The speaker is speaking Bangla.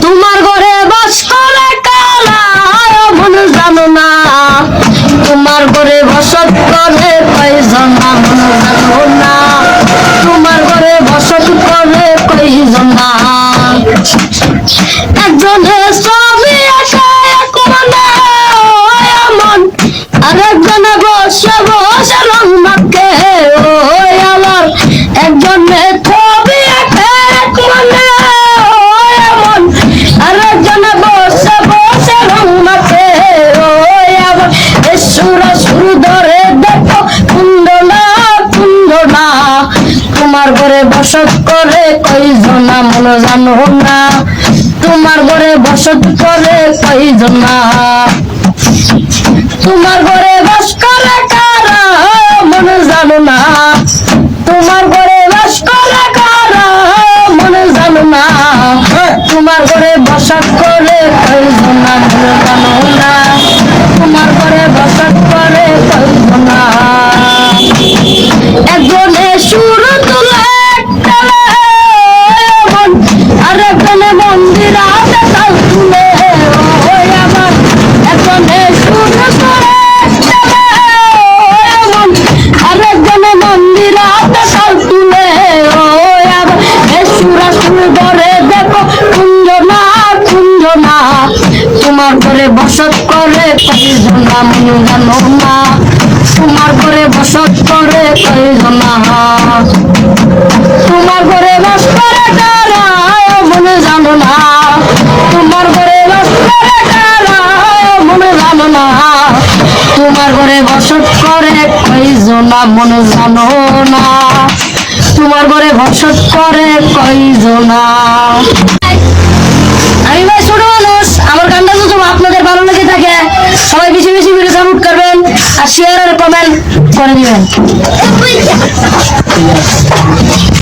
তোমার ঘরে বাস করে কারা মন জানো না, তোমার ঘরে বসত করে কয়জন মন জানো না, তোমার ঘরে বসত করে কয়জন। একজনে ছবি আঁকে এক মনে এমন, আরেকজনে বসে বসে রং মাখে ওই আমার। একজনে ছবি আঁকে এক মনে এমন, আরেকজনে বসে বসে রং মাখে ওই আমার। সুরা সুর ধরে দেখো কুন্দনা কুন্দনা, তোমার ঘরে বসত করে কয়জনা মন জানো না, তোমার ঘরে বসত করে কয়জনা। তোমার ঘরে বাস করে কারা মন জানো না, তোমার ঘরে বাস করে কারা মন জানো না, তোমার ঘরে বসত করে কয়জনা মন জানো না, তোমার ঘরে বসত করে কয়জনা। একজনে সুর তুলে মন, আরেকজনে মন্দির হাতে তাল তুলে ওই আমার। একজনে সুর তুলে মন, আরেকজনে মন্দির হাতে তাল তুলে ওই আমার। সুরা সুর ধরে দেখো কুঞ্জনা কুঞ্জনা, তোমার ঘরে বসত করে কয়জনা মন জানো না, তোমার ঘরে বসত করে কয়জনা। তোমার ঘরে বাস করে কারা মনে জানো না, তোমার ঘরে বাস করে কারা মনে জানো না, তোমার ঘরে বসত করে কয়জনা মনে জানো না, তোমার ঘরে বসত করে কয়জনা। আমি ভাই ছোট মানুষ, আমার গানটা যদি আপনাদের ভালো লেগে থাকে সবাই বেশি বেশি ভিডিও সাপোর্ট করবেন আর শেয়ার আর কমেন্ট করে দিবেন।